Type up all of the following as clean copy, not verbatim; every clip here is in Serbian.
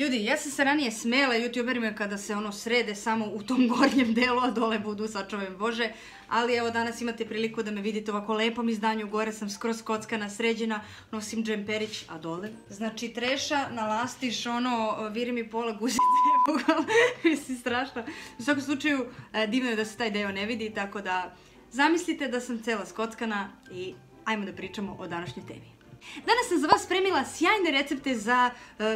Ljudi, ja sam se ranije smela youtuberima kada se ono srede samo u tom gornjem delu, a dole budu, sačuvaj me Bože. Ali evo danas imate priliku da me vidite u ovako lepom izdanju, gore sam skroz kockana, sređena, nosim džemperić, a dole. Znači treša na lastiš, ono, viri mi pola guzice, mislim strašno. U svakom slučaju, divno je da se taj deo ne vidi, tako da zamislite da sam cela skockana i ajmo da pričamo o današnjoj temi. Danas sam za vas spremila sjajne recepte za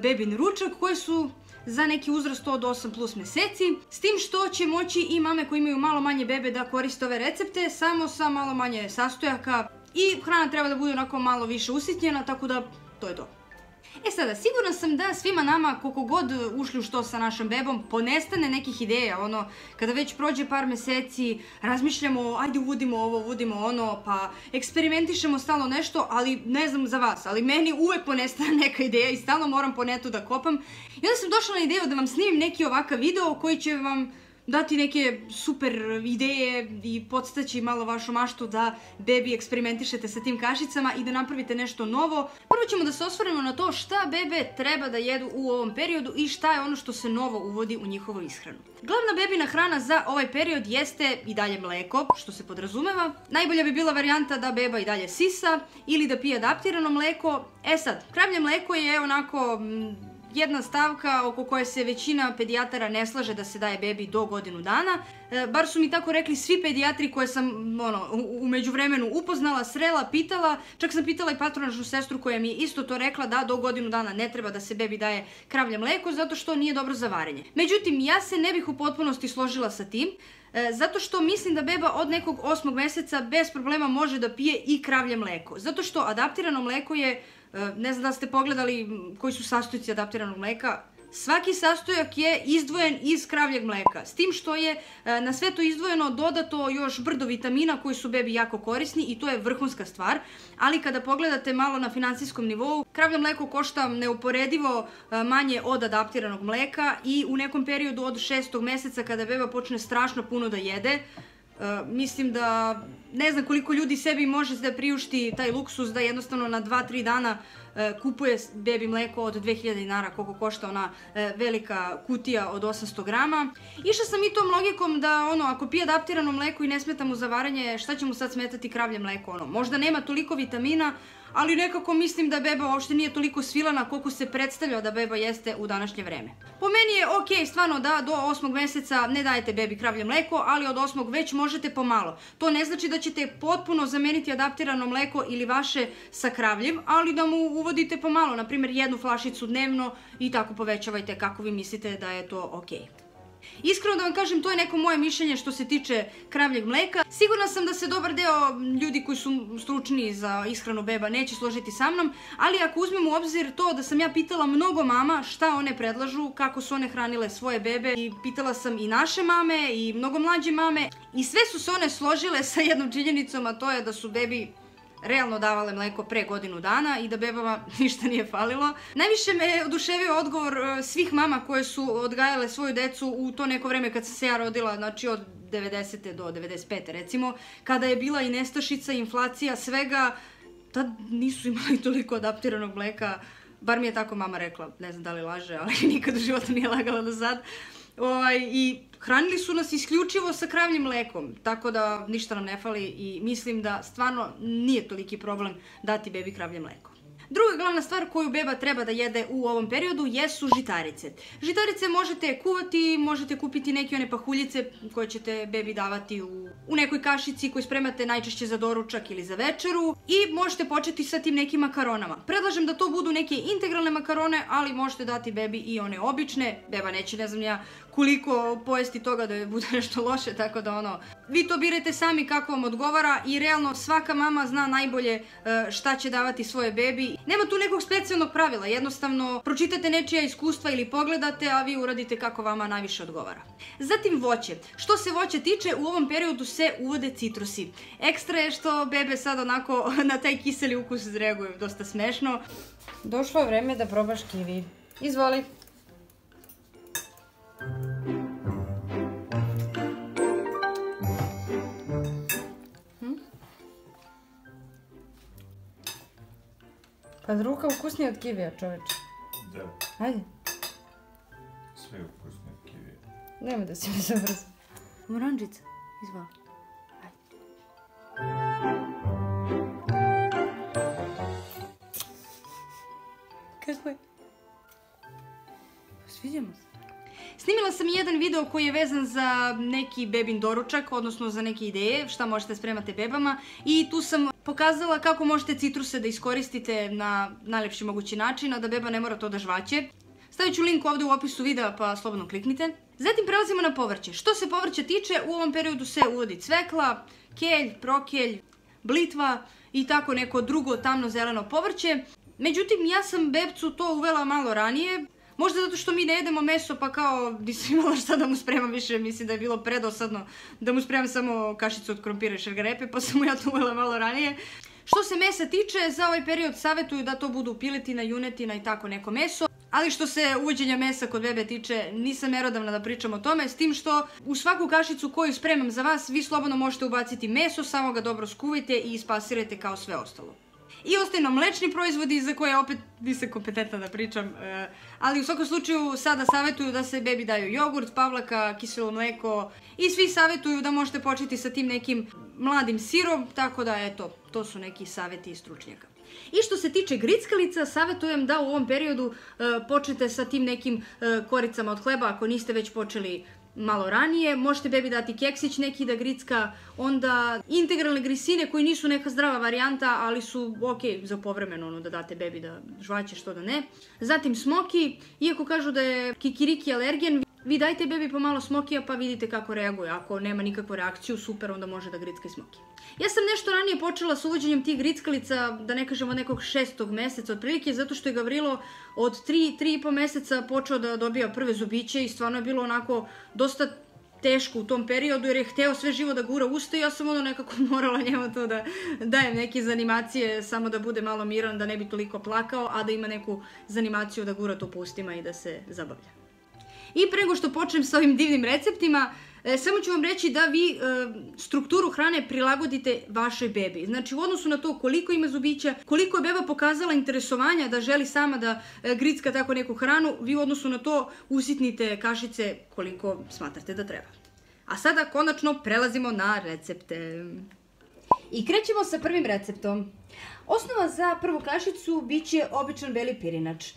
bebin ručak koje su za neki uzrast od 8+ meseci, s tim što će moći i mame koje imaju malo manje bebe da koriste ove recepte, samo sa malo manje sastojaka i hrana treba da bude onako malo više usitnjena, tako da to je to. E sada, sigurna sam da svima nama, koliko god ušli u što sa našom bebom, ponestane nekih ideja, ono, kada već prođe par meseci, razmišljamo, ajde uvodimo ovo, uvodimo ono, pa eksperimentišemo stalno nešto, ali ne znam za vas, ali meni uvek ponestane neka ideja i stalno moram po netu da kopam. I onda sam došla na ideju da vam snimim neki ovakav video koji će vam dati neke super ideje i podstaći malo vašu maštu da bebi eksperimentišete sa tim kašicama i da napravite nešto novo. Prvo ćemo da se osvrnemo na to šta bebe treba da jedu u ovom periodu i šta je ono što se novo uvodi u njihovu ishranu. Glavna bebina hrana za ovaj period jeste i dalje mleko, što se podrazumeva. Najbolja bi bila varijanta da beba i dalje sisa ili da pije adaptirano mleko. E sad, kravlje mleko je onako jedna stavka oko koje se većina pedijatara ne slaže da se daje bebi do godinu dana. Bar su mi tako rekli svi pedijatri koje sam u međuvremenu upoznala, srela, pitala. Čak sam pitala i patronažnu sestru koja mi je isto to rekla da do godinu dana ne treba da se bebi daje kravlje mleko zato što nije dobro za varenje. Međutim, ja se ne bih u potpunosti složila sa tim, zato što mislim da beba od nekog 8. meseca bez problema može da pije i kravlje mleko. Zato što adaptirano mleko je, ne znam da ste pogledali koji su sastojci adaptiranog mleka, svaki sastojak je izdvojen iz kravljeg mleka, s tim što je na sve to izdvojeno dodato još brdo vitamina koji su bebi jako korisni i to je vrhunska stvar, ali kada pogledate malo na finansijskom nivou, kravlje mleko košta neuporedivo manje od adaptiranog mleka i u nekom periodu od 6. meseca kada beba počne strašno puno da jede, mislim da ne znam koliko ljudi sebi može da priušti taj luksus da jednostavno na 2-3 dana kupuje bebi mleko od 2000 dinara koliko košta ona velika kutija od 800 grama. Išla sam i tom logikom da ako pije adaptirano mleko i ne smeta mu za varanje, šta će mu sad smetati kravlje mleko? Možda nema toliko vitamina, ali nekako mislim da beba uopšte nije toliko svilana koliko se predstavlja da beba jeste u današnje vreme. Po meni je okej stvarno da do 8. meseca ne dajete bebi kravlje mleko, ali od 8. već možete pomalo. To ne znači da ćete potpuno zameniti adaptirano mleko ili vaše sa kravljim, ali da mu uvodite pomalo, na primjer 1 flašicu dnevno i tako povećavajte kako vi mislite da je to okej. Iskreno da vam kažem, to je neko moje mišljenje što se tiče kravljeg mleka. Sigurna sam da se dobar deo ljudi koji su stručniji za ishranu beba neće složiti sa mnom, ali ako uzmemo u obzir to da sam ja pitala mnogo mama šta one predlažu, kako su one hranile svoje bebe i pitala sam i naše mame i mnogo mlađe mame i sve su se one složile sa jednom činjenicom, a to je da su bebi realno davale mleko pre godinu dana i da bebama ništa nije falilo. Najviše me oduševio odgovor svih mama koje su odgajale svoju decu u to neko vreme kad sam se ja rodila, znači od 90. do 95. recimo, kada je bila i nestašica, inflacija, svega, tad nisu imali toliko adaptiranog mleka, bar mi je tako mama rekla, ne znam da li laže, ali nikad u životu nije lagala do sad. I hranili su nas isključivo sa kravljim mlekom, tako da ništa nam ne fali i mislim da stvarno nije toliki problem dati bebi kravlje mleko. Druga glavna stvar koju beba treba da jede u ovom periodu jesu žitarice. Žitarice možete kuvati, možete kupiti neke one pahuljice koje ćete bebi davati u nekoj kašici koju spremate najčešće za doručak ili za večeru i možete početi sa tim nekim makaronama. Predlažem da to budu neke integralne makarone, ali možete dati bebi i one obične. Beba neće, ne znam ja, koliko pojesti toga da bude nešto loše, tako da vi to birajte sami kako vam odgovara i realno svaka mama zna najbolje šta će davati svoje bebi. Nema tu nekog specijalnog pravila, jednostavno pročitate nečija iskustva ili pogledate, a vi uradite kako vama najviše odgovara. Zatim voće. Što se voća tiče, u ovom periodu se uvode citrusi. Ekstra je što bebe sad onako na taj kiseli ukus reaguju, dosta smešno. Došlo je vreme da probaš kivi. Izvoli. Pa ruka ukusnija od kivija, čoveče. Da. Ajde. sve ukusne kivi. Nemoj da si me zabrzo. Moranđica, izvoli. Kako je? Sviđamo se. Snimila sam jedan video koji je vezan za neki bebin doručak, odnosno za neke ideje, šta možete spremati bebama. I tu sam pokazala kako možete citruse da iskoristite na najlepši mogući način, a da beba ne mora to da žvaće. Stavit ću link ovdje u opisu videa pa slobodno kliknite. Zatim prelazimo na povrće. Što se povrća tiče, u ovom periodu se uvodi cvekla, kelj, prokelj, blitva i tako neko drugo tamno-zeleno povrće. Međutim, ja sam bebcu to uvela malo ranije. Možda zato što mi ne jedemo meso pa kao nisam imala šta da mu spremam više, mislim da je bilo predosadno da mu spremam samo kašicu od krompira i šargarepe, pa sam mu ja to uvela malo ranije. Što se mesa tiče, za ovaj period savjetuju da to budu piletina, junetina i tako neko meso. Ali što se uvođenja mesa kod bebe tiče, nisam merodavna da pričam o tome, s tim što u svaku kašicu koju spremam za vas, vi slobodno možete ubaciti meso, samo ga dobro skuvajte i ispasirajte kao sve ostalo. I ostaju nam mlečni proizvodi za koje opet nisam kompetentna da pričam, ali u svakom slučaju sada savjetuju da se bebi daju jogurt, pavlaka, kiselo mleko i svi savjetuju da možete početi sa tim nekim mladim sirom, tako da eto, to su neki savjeti stručnjaka. I što se tiče grickalica, savjetujem da u ovom periodu počnete sa tim nekim koricama od hleba ako niste već počeli malo ranije. Možete bebi dati keksić neki da gricka, onda integralne grisine koji nisu neka zdrava varijanta, ali su ok za povremeno da date bebi da žvaće, što da ne. Zatim smoki, iako kažu da je kikiriki alergen, vi dajte bebi pomalo smokija pa vidite kako reaguje. Ako nema nikakvu reakciju, super, onda može da gricka i smoki. Ja sam nešto ranije počela s uvođenjem tih grickalica, da ne kažem od nekog 6. meseca otprilike, zato što je Gavrilo od 3,5 meseca počeo da dobija prve zubiće i stvarno je bilo onako dosta teško u tom periodu jer je hteo sve živo da gura usta i ja sam ono nekako morala njemu to da dajem neke zanimacije samo da bude malo miran, da ne bi toliko plakao, a da ima neku zanimaciju da gura to po ustima i da se zabavlja. I pre nego što počnem sa ovim divnim receptima, samo ću vam reći da vi strukturu hrane prilagodite vašoj bebi. Znači u odnosu na to koliko ima zubića, koliko je beba pokazala interesovanja da želi sama da gricka tako neku hranu, vi u odnosu na to usitnite kašice koliko smatrate da treba. A sada konačno prelazimo na recepte. I krećemo sa prvim receptom. Osnova za prvu kašicu bit će običan beli pirinač.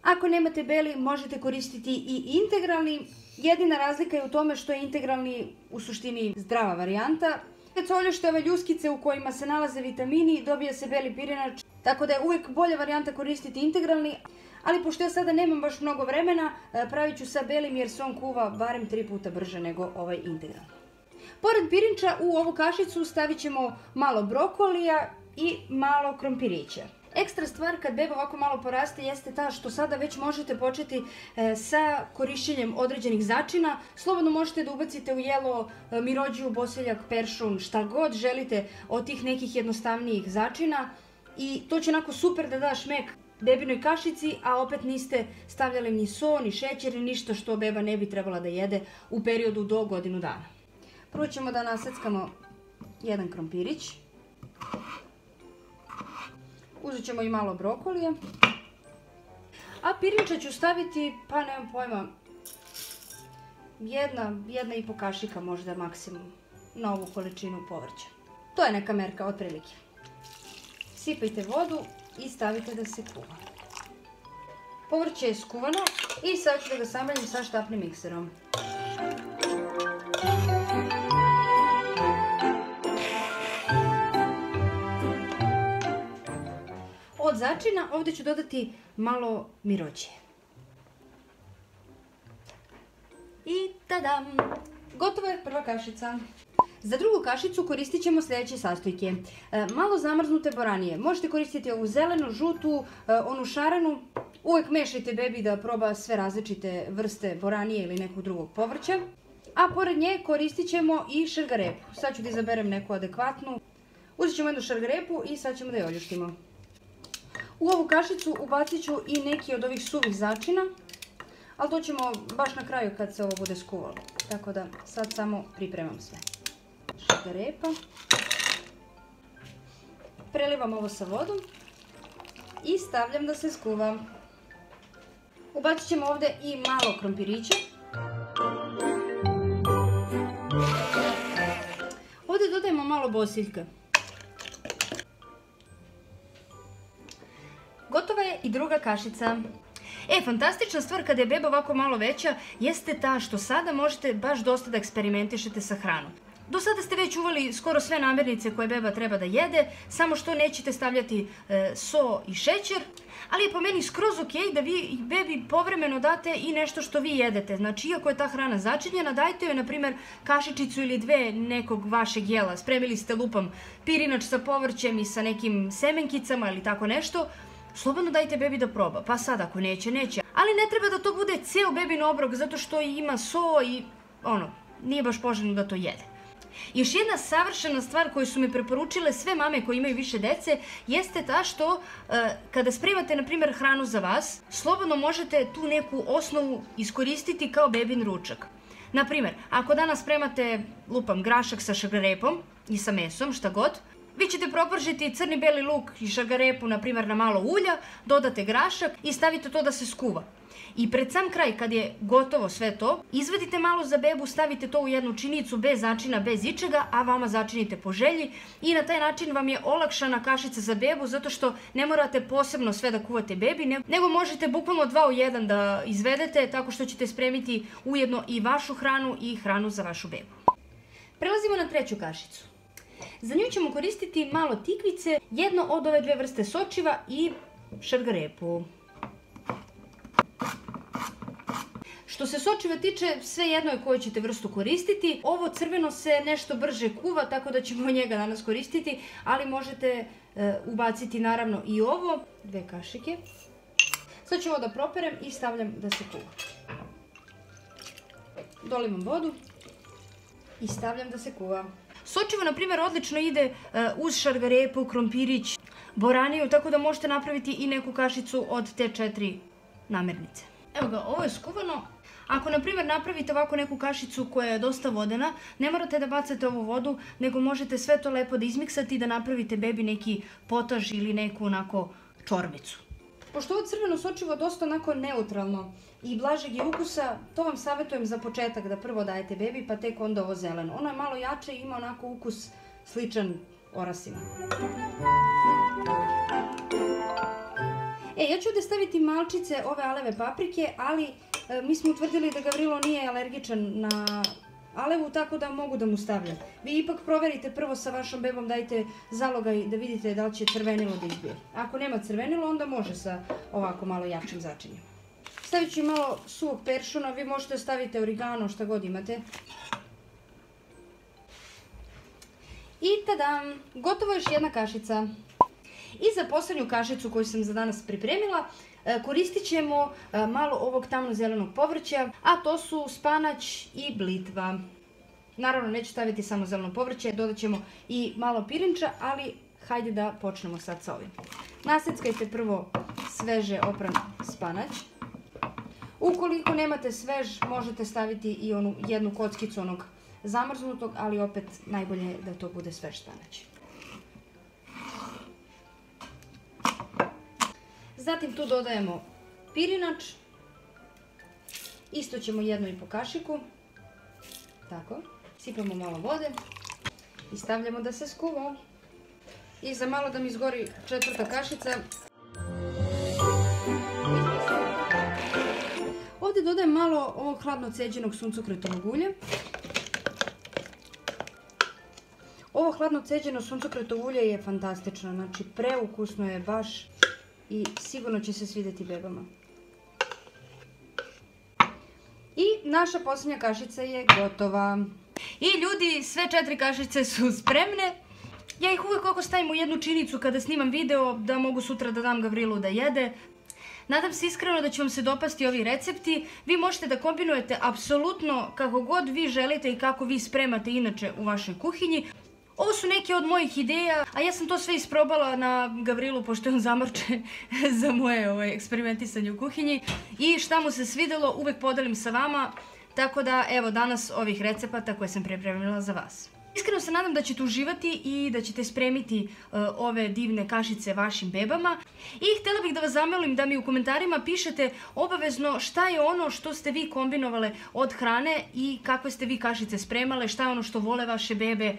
Ako nemate beli, možete koristiti i integralni. Jedina razlika je u tome što je integralni u suštini zdrava varijanta. Kad soljušte ove ljuskice u kojima se nalaze vitamini, dobija se beli pirinač, tako da je uvijek bolja varijanta koristiti integralni. Ali pošto ja sada nemam baš mnogo vremena, pravit ću sa belim jer se on kuva barem 3 puta brže nego ovaj integralni. Pored pirinča u ovu kašicu stavit ćemo malo brokolija i malo krompirića. Ekstra stvar kad beba ovako malo poraste jeste ta što sada već možete početi sa korišćenjem određenih začina. Slobodno možete da ubacite u jelo mirođiju, boseljak, peršun, šta god želite od tih nekih jednostavnijih začina. I to će onako super da da šmek bebinoj kašici, a opet niste stavljali ni so, ni šećer, ni ništa što beba ne bi trebala da jede u periodu do godinu dana. Prvo ćemo da naseckamo jedan krompirić. Uzet ćemo i malo brokolija. A pirinča ću staviti, pa nemam pojma, jedna i po kašika možda maksimum na ovu količinu povrća. To je neka merka otprilike. Sipajte vodu i stavite da se kuva. Povrće je skuvano i sad ću da ga samaljim sa štapnim mikserom. Od začina ovdje ću dodati malo mirođije. I tadam! Gotova je prva kašica. Za drugu kašicu koristit ćemo sljedeće sastojke. Malo zamrznute boranije. Možete koristiti ovu zelenu, žutu, onu šarenu. Uvijek mešajte bebi da proba sve različite vrste boranije ili nekog drugog povrća. A pored nje koristit ćemo i šargarepu. Sad ću da izaberem neku adekvatnu. Uzet ćemo jednu šargarepu i sad ćemo da je oljuštimo. U ovu kašicu ubacit ću i neki od ovih suvih začina, ali to ćemo baš na kraju kad se ovo bude skuvalo. Tako da sad samo pripremam sve. Šargarepa. Prelivam ovo sa vodom i stavljam da se skuva. Ubacit ćemo ovde i malo krompirića. Ovde dodajemo malo bosiljka. Gotova je i druga kašica. Fantastična stvar kada je beba ovako malo veća jeste ta što sada možete baš dosta da eksperimentišete sa hranom. Do sada ste već uveli skoro sve namirnice koje beba treba da jede, samo što nećete stavljati so i šećer, ali je po meni skroz ok da vi bebi povremeno date i nešto što vi jedete. Znači, iako je ta hrana začinjena, dajte joj, na primjer, kašičicu ili dve nekog vašeg jela. Spremili ste lupam pirinač sa povrćem i sa nekim semenkicama ili tako nešto, slobodno dajte bebi da proba, pa sad ako neće, neće. Ali ne treba da to bude ceo bebin obrok, zato što ima so i nije baš poželjno da to jede. Još jedna savršena stvar koju su mi preporučile sve mame koje imaju više dece jeste ta što kada spremate, na primjer, hranu za vas, slobodno možete tu neku osnovu iskoristiti kao bebin ručak. Na primjer, ako danas spremate, lupam, grašak sa šargarepom i sa mesom, šta god, vi ćete propržiti crni beli luk i šargarepu, na primjer, na malo ulja, dodate grašak i stavite to da se skuva. I pred sam kraj, kad je gotovo sve to, izvadite malo za bebu, stavite to u jednu činicu bez začina, bez ičega, a vama začinite po želji i na taj način vam je olakšana kašica za bebu, zato što ne morate posebno sve da kuvate bebi, nego možete bukvalno 2 u 1 da izvedete, tako što ćete spremiti ujedno i vašu hranu i hranu za vašu bebu. Prelazimo na treću kašicu. Za nju ćemo koristiti malo tikvice, jedno od ove dve vrste sočiva i šargarepu. Što se sočiva tiče, sve jedno je koju ćete vrstu koristiti. Ovo crveno se nešto brže kuva, tako da ćemo njega danas koristiti, ali možete ubaciti naravno i ovo, 2 kašike. Sad ću ovo da properem i stavljam da se kuva. Dolimam vodu i stavljam da se kuva. Sočivo, na primjer, odlično ide uz šargarepu, krompirić, boraniju, tako da možete napraviti i neku kašicu od te 4 namirnice. Evo ga, ovo je skuvano. Ako, na primjer, napravite ovako neku kašicu koja je dosta vodena, ne morate da bacate ovu vodu, nego možete sve to lepo da izmiksate i da napravite bebi neki potaž ili neku onako čorbicu. Pošto ovo crveno sočivo dosta onako neutralno i blažeg je ukusa, to vam savjetujem za početak da prvo dajete bebi, pa tek onda ovo zeleno. Ono je malo jače i ima onako ukus sličan orasima. Ja ću ovdje staviti malčice ove aleve paprike, ali mi smo utvrdili da Gavrilo nije alergičan na alevu, tako da mogu da mu stavljam. Vi ipak proverite prvo sa vašom bebom, dajte zalogaj da vidite da li će crvenilo da izbije. Ako nema crvenilo, onda može sa ovako malo jačim začinjem. Stavit ću i malo suvog peršuna, vi možete da stavite origano, šta god imate. I tadam! Gotova je još jedna kašica. I za poslednju kašicu koju sam za danas pripremila, koristit ćemo malo ovog tamno-zelenog povrća, a to su spanać i blitva. Naravno, neću staviti samo zeleno povrće, dodat ćemo i malo pirinča, ali hajde da počnemo sad sa ovim. Naseckajte prvo sveže opran spanać. Ukoliko nemate svež, možete staviti i onu jednu kockicu onog zamrznutog, ali opet najbolje je da to bude svež spanać. Zatim tu dodajemo pirinač, isto ćemo 1,5 kašiku, tako, sipamo malo vode i stavljamo da se skuva. I za malo da mi izgori 4. kašica, ovdje dodajem malo ovog hladno ceđenog suncokretovog ulja. Ovo hladno ceđeno suncokretovo ulje je fantastično, znači preukusno je baš i sigurno će se svidjeti bebama. I naša posljednja kašica je gotova. I ljudi, sve 4 kašice su spremne. Ja ih uvijek oko stavim u jednu činicu kada snimam video da mogu sutra da dam Gavrilu da jede. Nadam se iskreno da će vam se dopasti ovi recepti. Vi možete da kombinujete apsolutno kako god vi želite i kako vi spremate inače u vašoj kuhinji. Ovo su neke od mojih ideja, a ja sam to sve isprobala na Gavrilu, pošto je on zamrče za moje eksperimentisanje u kuhinji. I šta mu se svidelo, uvek podelim sa vama. Tako da, evo, danas ovih recepata koje sam pripremila za vas. Iskreno se nadam da ćete uživati i da ćete spremiti ove divne kašice vašim bebama. I htjela bih da vas zamolim da mi u komentarima pišete obavezno šta je ono što ste vi kombinovale od hrane i kakve ste vi kašice spremale, šta je ono što vole vaše bebe,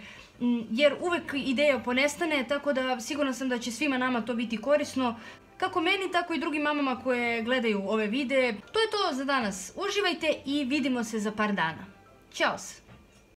jer uvek ideja ponestane, tako da sigurna sam da će svima nama to biti korisno. Kako meni, tako i drugim mamama koje gledaju ove videe. To je to za danas. Uživajte i vidimo se za par dana. Ćao se!